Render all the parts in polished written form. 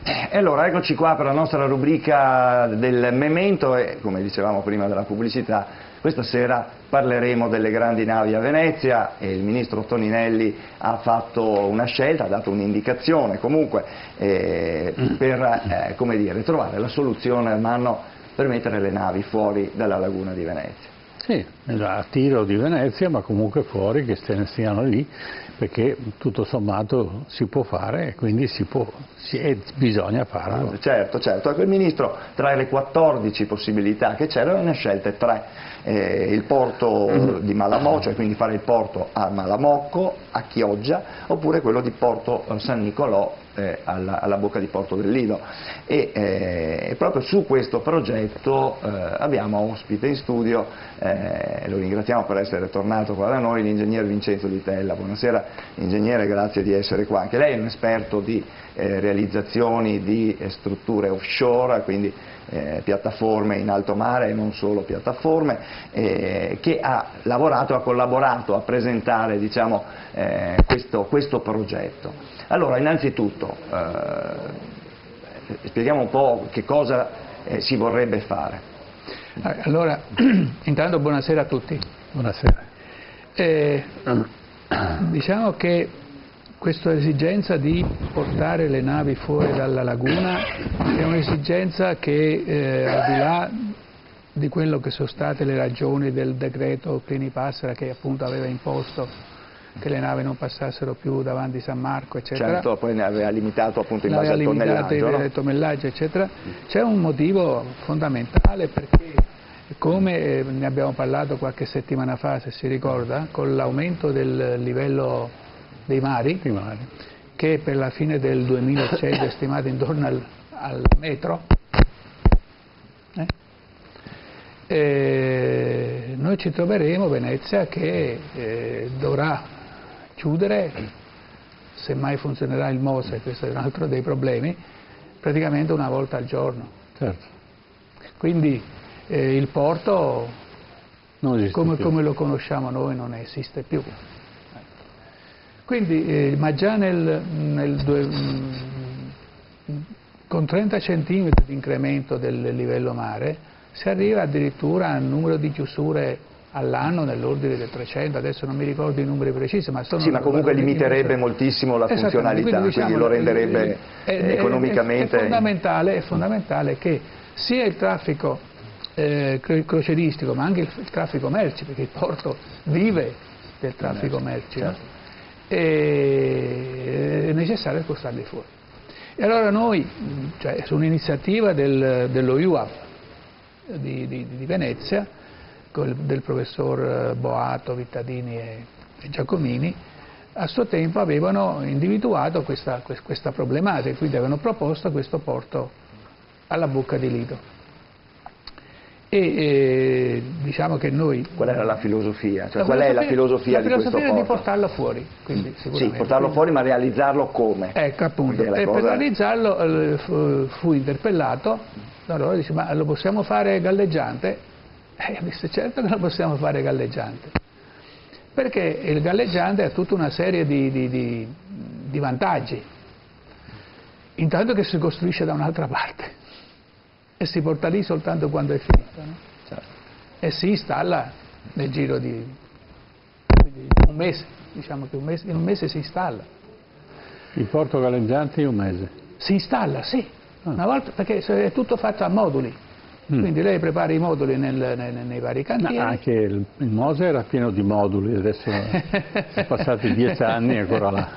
E allora eccoci qua per la nostra rubrica del memento e, come dicevamo prima della pubblicità, questa sera parleremo delle grandi navi a Venezia e il ministro Toninelli ha fatto una scelta, ha dato un'indicazione comunque per come dire, trovare la soluzione al manno per mettere le navi fuori dalla laguna di Venezia. Sì, a tiro di Venezia, ma comunque fuori, che se ne stiano lì, perché tutto sommato si può fare e quindi bisogna farlo. Certo, certo. Ecco, il Ministro tra le 14 possibilità che c'erano ne ha scelte 3. Il porto di Malamocco, cioè quindi fare il porto a Malamocco, a Chioggia, oppure quello di Porto San Nicolò alla bocca di Porto del Lido. E proprio su questo progetto abbiamo ospite in studio, lo ringraziamo per essere tornato qua da noi, l'ingegner Vincenzo Di Tella. Buonasera ingegnere, grazie di essere qua. Anche lei è un esperto di realizzazioni di strutture offshore, quindi piattaforme in alto mare e non solo piattaforme, che ha lavorato, ha collaborato a presentare, diciamo, questo progetto. Allora, innanzitutto spieghiamo un po' che cosa si vorrebbe fare. Allora, intanto buonasera a tutti. Buonasera. Diciamo che questa esigenza di portare le navi fuori dalla laguna è un'esigenza che al di là di quello che sono state le ragioni del decreto Clini-Passera, che appunto aveva imposto che le navi non passassero più davanti a San Marco, eccetera. Certo, poi ne aveva limitato appunto in base al tonnellaggio, no? Il tonnellaggio, eccetera. C'è un motivo fondamentale, perché come ne abbiamo parlato qualche settimana fa, se si ricorda, con l'aumento del livello dei mari, che per la fine del 2006 è stimato intorno al metro, noi ci troveremo Venezia che dovrà chiudere, se mai funzionerà il Mose, questo è un altro dei problemi, praticamente una volta al giorno. Certo. Quindi il porto, come lo conosciamo noi, non esiste più. Quindi, ma già con 30 centimetri di incremento del livello mare si arriva addirittura a un numero di chiusure all'anno nell'ordine del 300, adesso non mi ricordo i numeri precisi, ma sono... Sì, ma comunque limiterebbe moltissimo la funzionalità, quindi lo renderebbe economicamente... È fondamentale che sia il traffico crocieristico, ma anche il traffico merci, perché il porto vive del traffico merci, no? È necessario spostarli fuori. E allora noi, cioè, su un'iniziativa dello IUAP di Venezia, del professor Boato, Vittadini e Giacomini, a suo tempo avevano individuato questa problematica, quindi avevano proposto questo porto alla bocca di Lido. E diciamo che noi... Qual era la filosofia? Cioè, qual è la filosofia di questo porto? La filosofia è di portarlo fuori, quindi sicuramente. Sì, portarlo fuori, ma realizzarlo come? Ecco, appunto. E per realizzarlo fu interpellato, allora dice, ma lo possiamo fare galleggiante? Disse, certo che lo possiamo fare galleggiante. Perché il galleggiante ha tutta una serie di vantaggi. Intanto che si costruisce da un'altra parte e si porta lì soltanto quando è finito, no? Certo. E si installa nel giro di un mese, diciamo che in un mese si installa. Il porto galleggiante in un mese? Si installa, sì, una volta, perché è tutto fatto a moduli. Quindi lei prepara i moduli nei vari cantieri. Anche il Mose era pieno di moduli, adesso sono passati 10 anni e ancora là.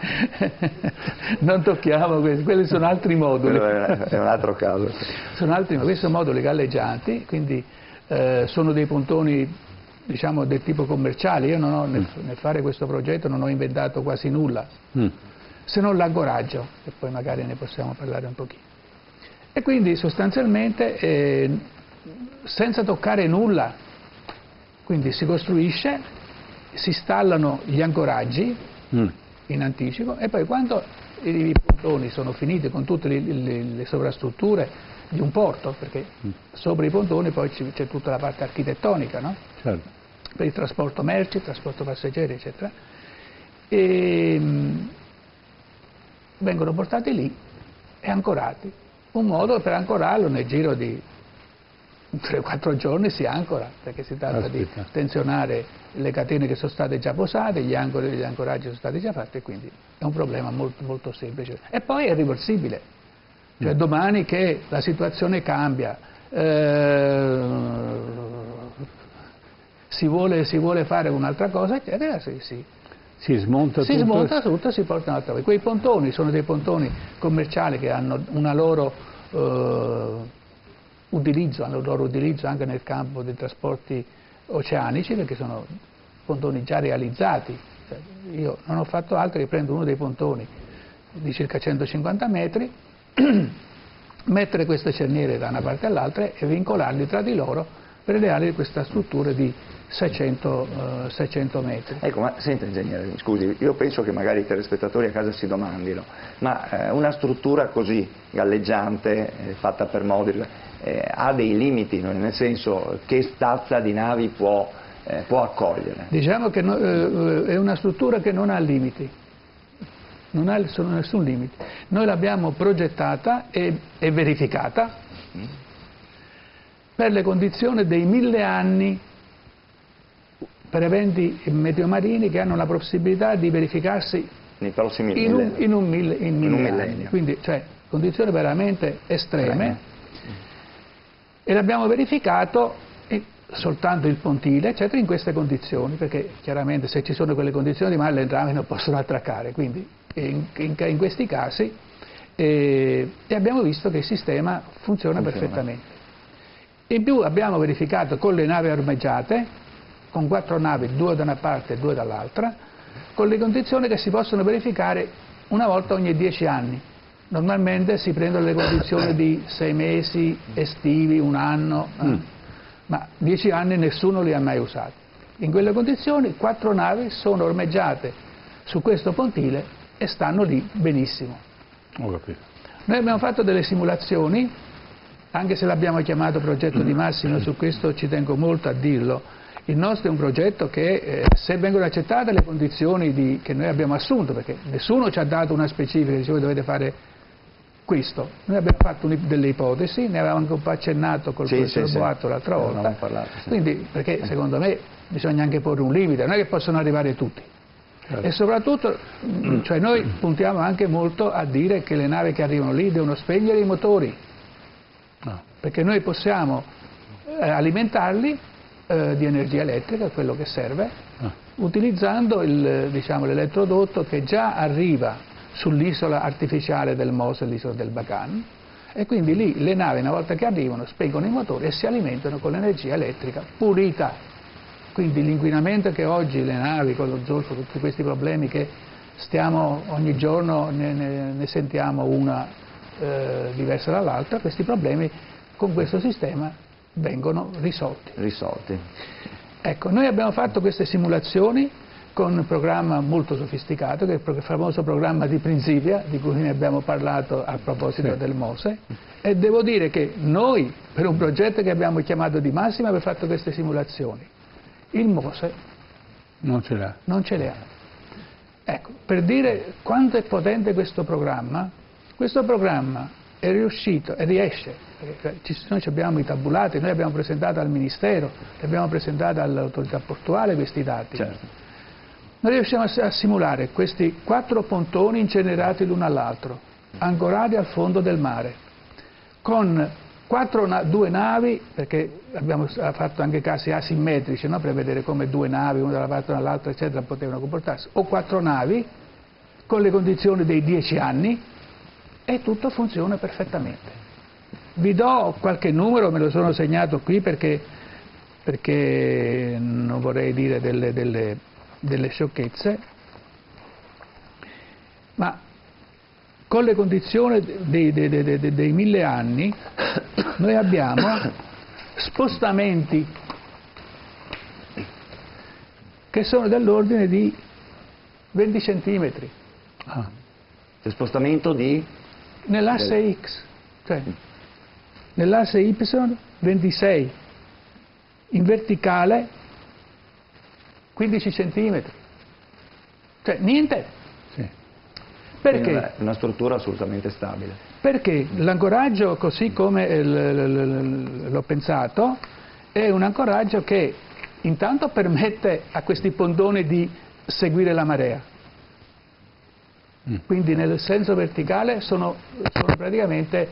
Non tocchiamo questi, quelli sono altri moduli. È un altro caso. Questi sono moduli galleggianti, quindi sono dei pontoni, diciamo, del tipo commerciale. Io non ho, nel fare questo progetto non ho inventato quasi nulla, se non l'ancoraggio, e poi magari ne possiamo parlare un pochino. E quindi sostanzialmente senza toccare nulla, quindi si costruisce, si installano gli ancoraggi in anticipo e poi quando i pontoni sono finiti con tutte le sovrastrutture di un porto, perché sopra i pontoni poi c'è tutta la parte architettonica, no? Certo. Per il trasporto merci, il trasporto passeggeri, eccetera, e vengono portati lì e ancorati. Un modo per ancorarlo nel giro di 3-4 giorni si ancora, perché si tratta di tensionare le catene che sono state già posate, gli ancoraggi sono stati già fatti, e quindi è un problema molto, molto semplice. E poi è riversibile, cioè domani che la situazione cambia, si vuole fare un'altra cosa, eccetera, si smonta tutto, si porta un'altra cosa. Quei pontoni sono dei pontoni commerciali che hanno una loro utilizzo anche nel campo dei trasporti oceanici, perché sono pontoni già realizzati. Cioè, io non ho fatto altro che prendere uno dei pontoni di circa 150 metri, mettere queste cerniere da una parte all'altra e vincolarli tra di loro per creare questa struttura di 600 metri. Ecco, ma senta ingegnere, scusi, io penso che magari i telespettatori a casa si domandino, ma una struttura così galleggiante, fatta per moduli, ha dei limiti, nel senso, che stazza di navi può accogliere? Diciamo che è una struttura che non ha limiti, non ha nessun limite. Noi l'abbiamo progettata e verificata per le condizioni dei 1000 anni, per eventi meteomarini che hanno la possibilità di verificarsi nei prossimi in un millennio. Quindi, cioè, condizioni veramente estreme. E l'abbiamo verificato soltanto il pontile, eccetera, in queste condizioni, perché chiaramente se ci sono quelle condizioni di mare le navi non possono attraccare, quindi in questi casi e abbiamo visto che il sistema funziona perfettamente. In più abbiamo verificato con le navi ormeggiate, con 4 navi, 2 da una parte e 2 dall'altra, con le condizioni che si possono verificare una volta ogni 10 anni. Normalmente si prendono le condizioni di 6 mesi, estivi, un anno, ma 10 anni nessuno li ha mai usati. In quelle condizioni 4 navi sono ormeggiate su questo pontile e stanno lì benissimo. Ho capito. Noi abbiamo fatto delle simulazioni, anche se l'abbiamo chiamato progetto di massima, su questo ci tengo molto a dirlo. Il nostro è un progetto che, se vengono accettate le condizioni che noi abbiamo assunto, perché nessuno ci ha dato una specifica, dice voi dovete fare questo, noi abbiamo fatto delle ipotesi, ne avevamo anche un po' accennato col professor Boato l'altra volta, quindi perché secondo me bisogna anche porre un limite, non è che possono arrivare tutti. E soprattutto, cioè noi puntiamo anche molto a dire che le navi che arrivano lì devono spegnere i motori, perché noi possiamo alimentarli di energia elettrica, quello che serve, utilizzando l'elettrodotto che già arriva sull'isola artificiale del Mose, l'isola del Bacan, e quindi lì le navi una volta che arrivano spengono i motori e si alimentano con l'energia elettrica pulita. Quindi l'inquinamento che oggi le navi con lo zolfo, tutti questi problemi che stiamo ogni giorno ne sentiamo una diversa dall'altra, questi problemi con questo sistema vengono risolti. Ecco, noi abbiamo fatto queste simulazioni con un programma molto sofisticato, che è il famoso programma di Principia, di cui ne abbiamo parlato a proposito del Mose, e devo dire che noi, per un progetto che abbiamo chiamato di massima, abbiamo fatto queste simulazioni. Il Mose non ce l'ha. Ecco, per dire quanto è potente questo programma è riuscito e riesce, perché noi abbiamo i tabulati, noi abbiamo presentato al Ministero, abbiamo presentato all'autorità portuale questi dati. Certo. Noi riusciamo a simulare questi 4 pontoni incenerati l'uno all'altro, ancorati al fondo del mare, con 2 navi, perché abbiamo fatto anche casi asimmetrici, no? Per vedere come 2 navi, una dalla parte e dall'altra, eccetera, potevano comportarsi, o 4 navi, con le condizioni dei 10 anni, e tutto funziona perfettamente. Vi do qualche numero, me lo sono segnato qui perché non vorrei dire delle sciocchezze, ma con le condizioni dei 1000 anni noi abbiamo spostamenti che sono dell'ordine di 20 centimetri. C'è spostamento di? Nell'asse X, cioè nell'asse Y 26, in verticale 15 centimetri, cioè niente. Perché? È una struttura assolutamente stabile. Perché l'ancoraggio, così come l'ho pensato, è un ancoraggio che intanto permette a questi pontoni di seguire la marea. Quindi nel senso verticale sono praticamente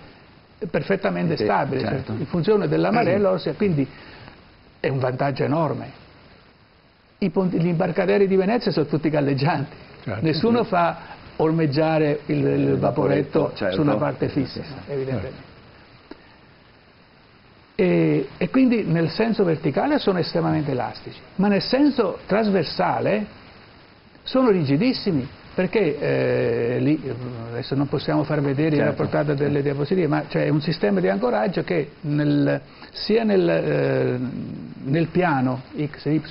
perfettamente stabili, certo. In funzione della marea, quindi è un vantaggio enorme. Gli imbarcaderi di Venezia sono tutti galleggianti, certo. Nessuno fa ormeggiare il vaporetto certo. su una parte fissa, evidentemente. E quindi nel senso verticale sono estremamente elastici, ma nel senso trasversale sono rigidissimi, perché lì, adesso non possiamo far vedere la portata delle diapositive, ma c'è un sistema di ancoraggio che sia nel piano X e Y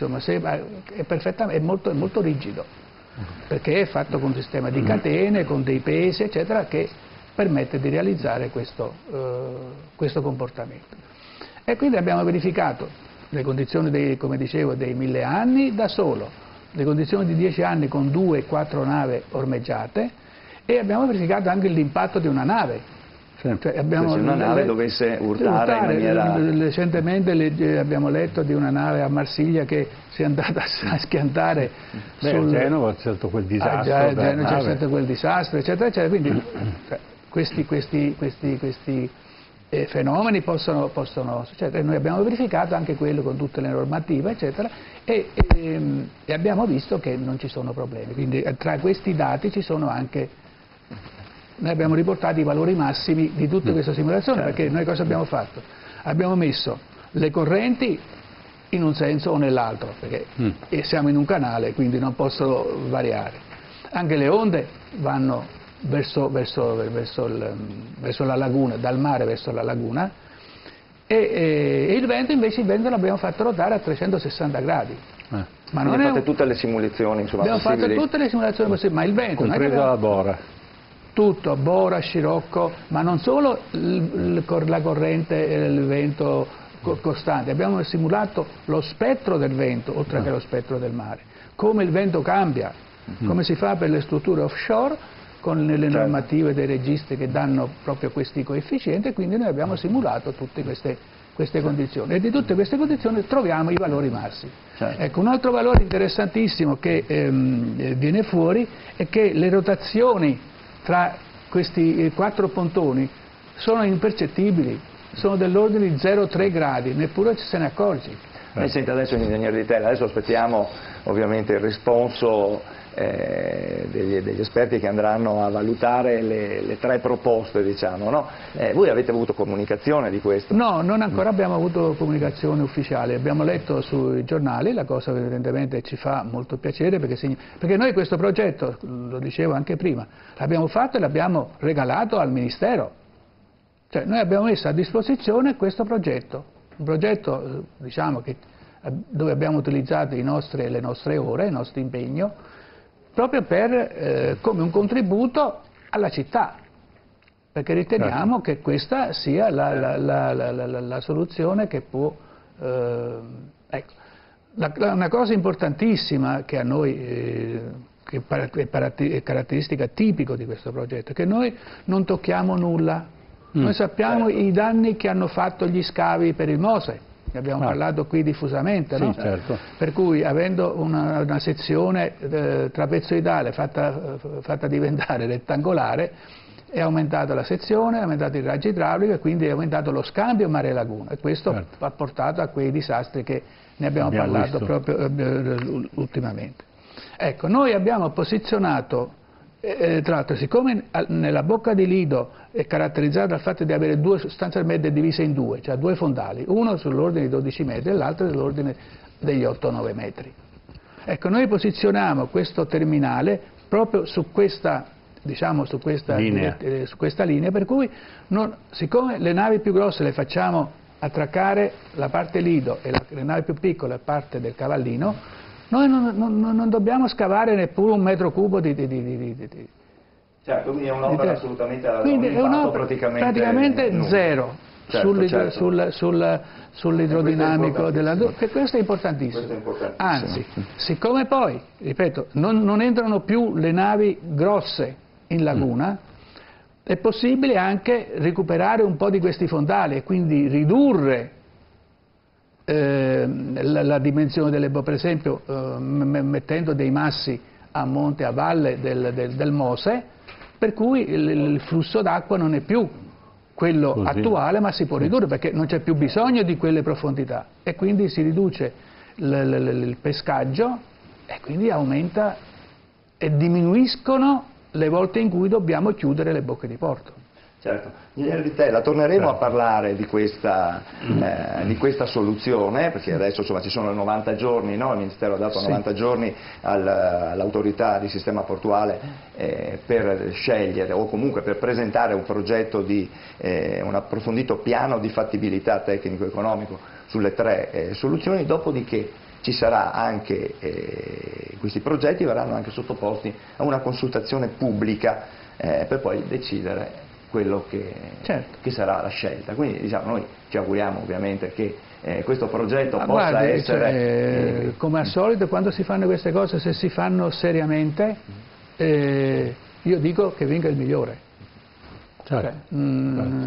è molto rigido, perché è fatto con un sistema di catene, con dei pesi, eccetera, che permette di realizzare questo comportamento. E quindi abbiamo verificato le condizioni, come dicevo, dei 1000 anni da solo, le condizioni di 10 anni con 2 e 4 navi ormeggiate, e abbiamo verificato anche l'impatto di una nave. Cioè se una nave dovesse urtare in maniera... Recentemente abbiamo letto di una nave a Marsiglia che si è andata a schiantare a Genova c'è stato quel disastro. A Genova c'è stato quel disastro, eccetera, eccetera. Quindi questi fenomeni possono succedere. Noi abbiamo verificato anche quello con tutte le normative, eccetera, e abbiamo visto che non ci sono problemi. Quindi tra questi dati ci sono anche... Noi abbiamo riportato i valori massimi di tutte queste simulazioni, certo. Perché noi cosa abbiamo fatto? Abbiamo messo le correnti in un senso o nell'altro, perché siamo in un canale, quindi non possono variare. Anche le onde vanno verso la laguna, dal mare verso la laguna, e il vento invece l'abbiamo fatto ruotare a 360 gradi. Ma non fate tutte le simulazioni, insomma, abbiamo fatto tutte le simulazioni possibili, ma il vento... Compresa la bora. Tutto, bora, scirocco, ma non solo la corrente, il vento costante, abbiamo simulato lo spettro del vento, oltre che lo spettro del mare, come il vento cambia, come si fa per le strutture offshore, con le normative dei registri che danno proprio questi coefficienti, e quindi noi abbiamo simulato tutte queste condizioni, e di tutte queste condizioni troviamo i valori massimi. Certo. Ecco, un altro valore interessantissimo che viene fuori è che le rotazioni tra questi 4 pontoni sono impercettibili, sono dell'ordine di 0,3 gradi, neppure se ne accorgi. Senti, adesso l'ingegnere Di Tella, adesso aspettiamo ovviamente il risponso degli esperti che andranno a valutare le 3 proposte, diciamo, no? Voi avete avuto comunicazione di questo? No, non ancora abbiamo avuto comunicazione ufficiale, abbiamo letto sui giornali, la cosa evidentemente ci fa molto piacere, perché noi questo progetto, lo dicevo anche prima, l'abbiamo fatto e l'abbiamo regalato al Ministero, cioè noi abbiamo messo a disposizione questo progetto, un progetto diciamo dove abbiamo utilizzato le nostre ore, il nostro impegno, proprio come un contributo alla città, perché riteniamo che questa sia la soluzione che può... ecco. Una cosa importantissima che a noi, che è caratteristica tipica di questo progetto, è che noi non tocchiamo nulla, noi sappiamo i danni che hanno fatto gli scavi per il Mose. Ne abbiamo parlato qui diffusamente, sì, no? Certo. Per cui avendo una sezione trapezoidale fatta diventare rettangolare, è aumentata la sezione, è aumentato il raggio idraulico e quindi è aumentato lo scambio mare-laguna, e questo ha portato a quei disastri che ne abbiamo parlato proprio ultimamente. Ecco, noi abbiamo posizionato, tra l'altro, siccome nella bocca di Lido è caratterizzata dal fatto di avere sostanzialmente divise in 2, cioè 2 fondali, uno sull'ordine di 12 metri e l'altro sull'ordine degli 8-9 metri. Ecco, noi posizioniamo questo terminale proprio su questa, diciamo, su questa linea, per cui siccome le navi più grosse le facciamo attraccare la parte Lido e le navi più piccole la parte del Cavallino, noi non dobbiamo scavare neppure 1 metro cubo di certo, quindi è un'opera assolutamente quindi è un'opera praticamente zero. Sull'idrodinamico della... che questo è importantissimo. Anzi, siccome poi, ripeto, non entrano più le navi grosse in laguna, è possibile anche recuperare un po' di questi fondali e quindi ridurre la dimensione delle bocche, per esempio mettendo dei massi a monte e a valle del Mose, per cui il flusso d'acqua non è più quello attuale, ma si può ridurre perché non c'è più bisogno di quelle profondità e quindi si riduce il pescaggio e quindi aumenta e diminuiscono le volte in cui dobbiamo chiudere le bocche di porto. Certo, Ingegnere Vitella, torneremo a parlare di questa soluzione, perché adesso insomma, ci sono 90 giorni, no? Il Ministero ha dato 90 giorni all'autorità di sistema portuale per scegliere o comunque per presentare un progetto di un approfondito piano di fattibilità tecnico-economico sulle 3 soluzioni, dopodiché ci sarà anche, questi progetti verranno anche sottoposti a una consultazione pubblica per poi decidere quello che sarà la scelta. Quindi diciamo, noi ci auguriamo ovviamente che questo progetto possa essere... come al solito quando si fanno queste cose, se si fanno seriamente, io dico che vinca il migliore.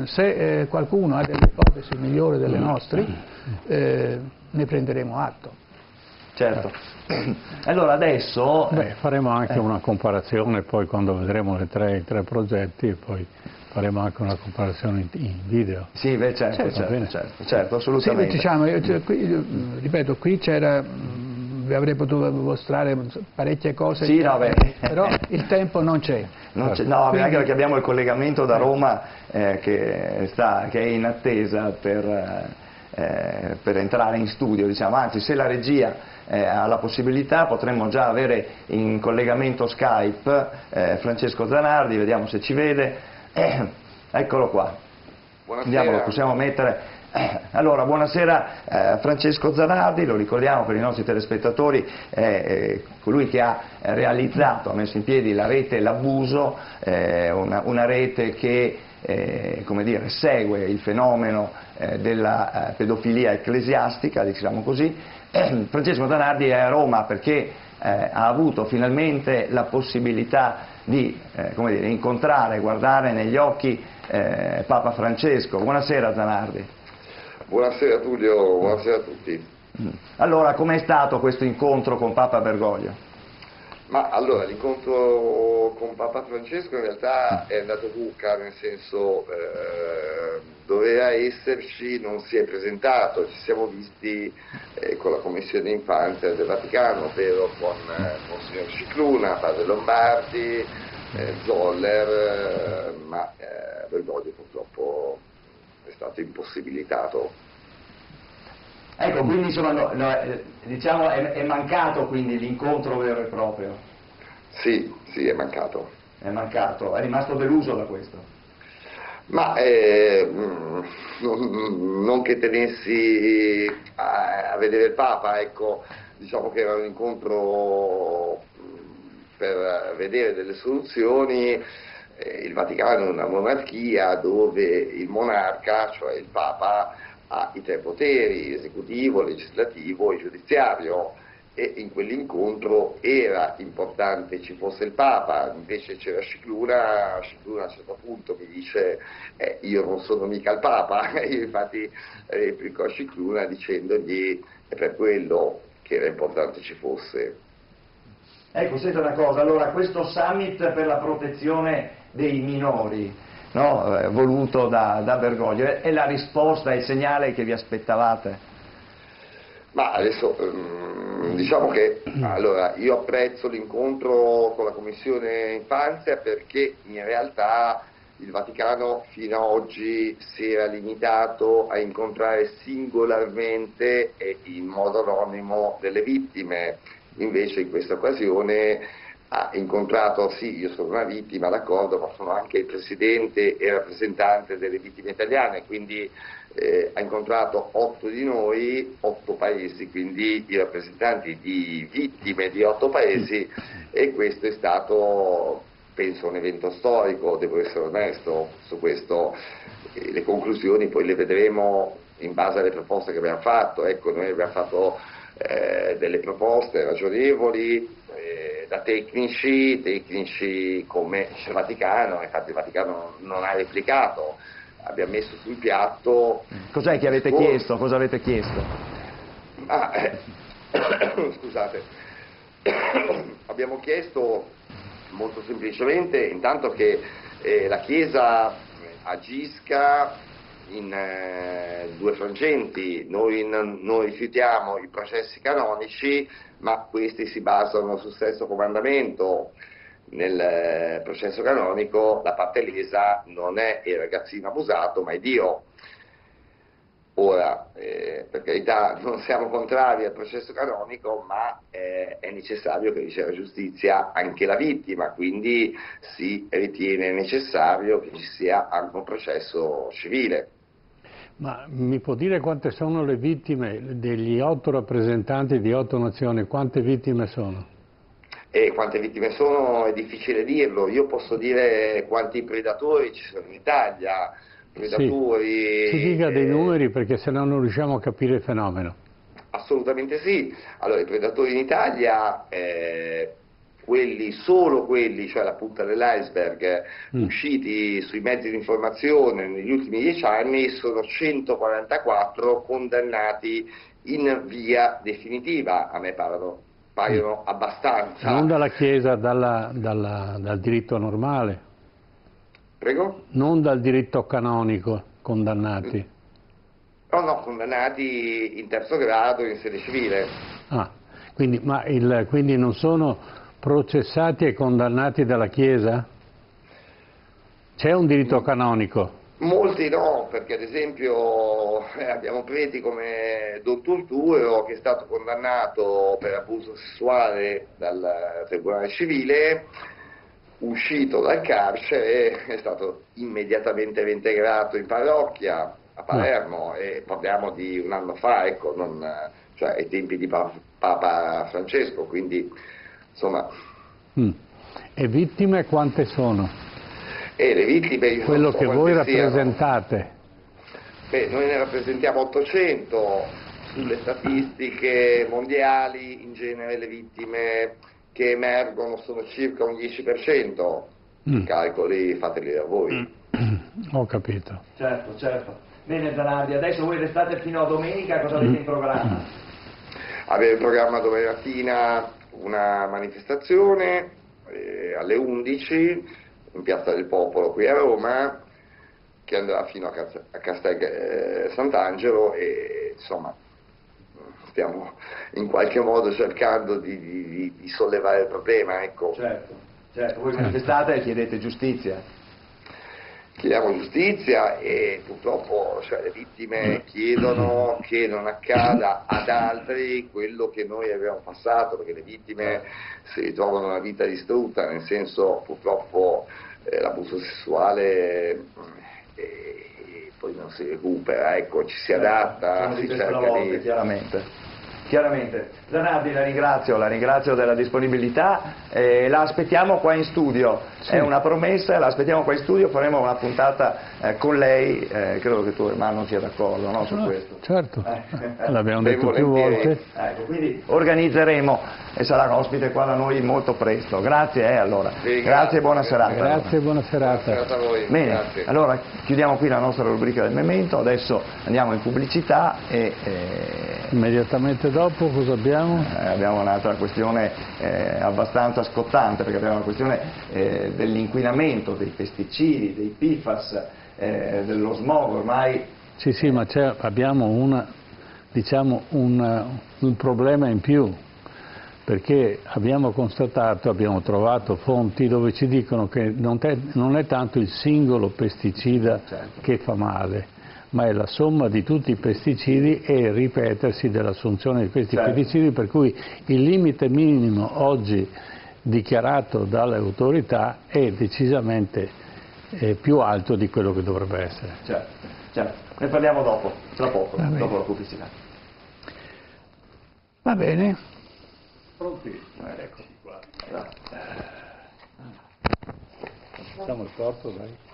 Se qualcuno ha delle ipotesi migliori delle nostre, ne prenderemo atto. Certo. Allora adesso... faremo anche una comparazione poi quando vedremo i tre progetti e poi faremo anche una comparazione in video. Sì, certo, assolutamente. Sì, diciamo, ripeto, qui c'era, vi avrei potuto mostrare parecchie cose, sì, però il tempo non c'è. No, quindi... anche perché abbiamo il collegamento da Roma che è in attesa per entrare in studio, diciamo. Anzi, se la regia ha la possibilità potremmo già avere in collegamento Skype Francesco Zanardi, vediamo se ci vede. Eccolo qua. Buonasera. Andiamo, lo possiamo mettere. Allora, buonasera Francesco Zanardi, lo ricordiamo per i nostri telespettatori, colui che ha realizzato, ha messo in piedi la rete L'Abuso, una rete che come dire, segue il fenomeno della pedofilia ecclesiastica, diciamo così. Francesco Zanardi è a Roma perché ha avuto finalmente la possibilità di come dire, incontrare, guardare negli occhi Papa Francesco. Buonasera Zanardi. Buonasera Tullio, buonasera a tutti. Allora, com'è stato questo incontro con Papa Bergoglio? Ma allora, l'incontro con Papa Francesco in realtà è andato buca, nel senso doveva esserci, non si è presentato, ci siamo visti con la Commissione Infanzia del Vaticano, ovvero con Monsignor Scicluna, Padre Lombardi, Zoller, ma Bergoglio purtroppo è stato impossibilitato. Ecco, quindi insomma, diciamo è mancato quindi l'incontro vero e proprio. Sì, è mancato. È mancato, è rimasto deluso da questo. Ma non che tenessi a vedere il Papa, ecco, diciamo che era un incontro per vedere delle soluzioni. Il Vaticano è una monarchia dove il monarca, cioè il Papa, ha i 3 poteri, esecutivo, legislativo e giudiziario, e in quell'incontro era importante ci fosse il Papa, invece c'era Scicluna a un certo punto mi dice io non sono mica il Papa, io infatti replico a Scicluna dicendogli è per quello che era importante ci fosse. Ecco, senta una cosa, allora questo summit per la protezione dei minori, no, voluto da Bergoglio, è la risposta, è il segnale che vi aspettavate? Ma adesso diciamo che allora, io apprezzo l'incontro con la Commissione Infanzia perché in realtà il Vaticano fino ad oggi si era limitato a incontrare singolarmente e in modo anonimo delle vittime, invece in questa occasione ha incontrato, sì, io sono una vittima, d'accordo, ma sono anche il presidente e rappresentante delle vittime italiane, quindi ha incontrato 8 di noi, 8 paesi, quindi i rappresentanti di vittime di 8 paesi, e questo è stato, penso, un evento storico, devo essere onesto su questo. Le conclusioni poi le vedremo in base alle proposte che abbiamo fatto. Ecco, noi abbiamo fatto delle proposte ragionevoli, da tecnici come il Vaticano, infatti il Vaticano non ha replicato, abbiamo messo sul piatto... Cos'è che avete chiesto? Cosa avete chiesto? Scusate, abbiamo chiesto molto semplicemente intanto che la Chiesa agisca in due frangenti. Noi non rifiutiamo i processi canonici, ma questi si basano sul stesso comandamento. Nel processo canonico la parte lesa non è il ragazzino abusato, ma è Dio. Ora, per carità, non siamo contrari al processo canonico, ma è necessario che riceva giustizia anche la vittima, quindi si ritiene necessario che ci sia anche un processo civile. Ma mi può dire quante sono le vittime degli 8 rappresentanti di 8 nazioni? Quante vittime sono? E quante vittime sono è difficile dirlo. Io posso dire quanti predatori ci sono in Italia. Predatori... Sì. Ci dica dei numeri, perché se no non riusciamo a capire il fenomeno. Assolutamente sì. Allora, i predatori in Italia, solo quelli, cioè la punta dell'iceberg, usciti sui mezzi di informazione negli ultimi 10 anni, sono 144 condannati in via definitiva. A me paiono abbastanza. Non dalla Chiesa, dal diritto normale. Prego? Non dal diritto canonico, condannati. No, condannati in terzo grado in sede civile. Quindi non sono processati e condannati dalla Chiesa? C'è un diritto canonico? Molti no, perché ad esempio abbiamo preti come Don Turturo, che è stato condannato per abuso sessuale dal Tribunale Civile, uscito dal carcere è stato immediatamente reintegrato in parrocchia a Palermo, e parliamo di un anno fa, ecco, cioè ai tempi di Papa Francesco, quindi insomma... E vittime quante sono? Le vittime... Quello che voi rappresentate? Noi ne rappresentiamo 800, sulle statistiche mondiali in genere le vittime che emergono sono circa un 10%, i calcoli fateli da voi. Ho capito. Certo. Bene Zanardi, adesso voi restate fino a domenica, cosa avete in programma? Abbiamo in programma domani mattina una manifestazione alle 11 in Piazza del Popolo qui a Roma, che andrà fino a Castel Sant'Angelo, e insomma stiamo in qualche modo cercando di sollevare il problema, ecco. Certo, voi manifestate e chiedete giustizia. Chiediamo giustizia, e purtroppo le vittime chiedono che non accada ad altri quello che noi abbiamo passato, perché le vittime si ritrovano una vita distrutta, nel senso, purtroppo l'abuso sessuale poi non si recupera, ecco, ci si adatta, si cerca di... Chiaramente. Zanardi, la ringrazio della disponibilità, la aspettiamo qua in studio, è una promessa, la aspettiamo qua in studio, faremo una puntata con lei, credo che tuo hermano sia d'accordo, no, su questo? Certo, l'abbiamo detto più volte. Ecco, quindi organizzeremo e sarà ospite qua da noi molto presto. Grazie allora. Grazie e buona serata. Grazie e buona serata. Buona serata a voi. Bene, Grazie. allora chiudiamo qui la nostra rubrica del Memento, adesso andiamo in pubblicità e... Immediatamente dopo cosa abbiamo? Abbiamo un'altra questione abbastanza scottante, perché abbiamo la questione dell'inquinamento, dei pesticidi, dei PFAS, dello smog ormai. Sì, ma abbiamo un problema in più, perché abbiamo trovato fonti dove ci dicono che non è tanto il singolo pesticida che fa male, ma è la somma di tutti i pesticidi e il ripetersi dell'assunzione di questi pesticidi, per cui il limite minimo oggi dichiarato dalle autorità è decisamente più alto di quello che dovrebbe essere. Certo. Ne parliamo dopo, tra poco, dopo la pubblicità. Va bene. Pronti? Ecco. Facciamo il corto, dai.